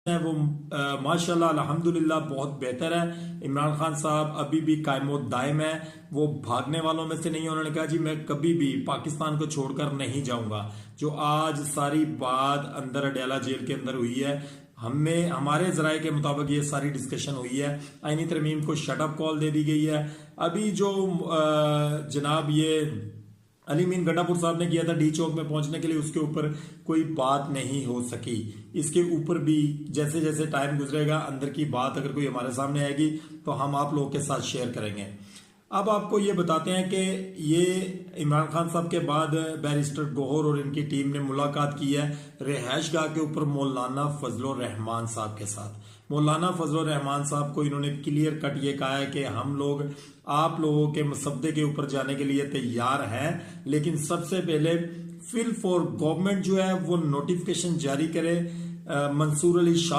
है वो माशाल्लाह अल्हम्दुलिल्लाह बहुत बेहतर है। इमरान खान साहब अभी भी कायमो दायम है, वो भागने वालों में से नहीं है। उन्होंने कहा जी मैं कभी भी पाकिस्तान को छोड़कर नहीं जाऊंगा। जो आज सारी बात अंदर अडयाला जेल के अंदर हुई है, हमें हमारे जराये के मुताबिक ये सारी डिस्कशन हुई है। आईनी तरमीम को शटअप कॉल दे दी गई है। अभी जो जनाब ये अली मीन गंडापुर साहब ने किया था डी चौक में पहुंचने के लिए, उसके ऊपर कोई बात नहीं हो सकी। इसके ऊपर भी जैसे जैसे टाइम गुजरेगा अंदर की बात अगर कोई हमारे सामने आएगी तो हम आप लोगों के साथ शेयर करेंगे। अब आपको ये बताते हैं कि ये इमरान खान साहब के बाद बैरिस्टर गौहर और इनकी टीम ने मुलाकात की है रिहाइश गाह के ऊपर मौलाना फजलुर रहमान साहब के साथ। मौलाना फजलुर रहमान साहब को इन्होंने क्लियर कट ये कहा है कि हम लोग आप लोगों के मसब्दे के ऊपर जाने के लिए तैयार हैं, लेकिन सबसे पहले फिल फॉर गवर्नमेंट जो है वो नोटिफिकेशन जारी करे। मंसूर अली शाह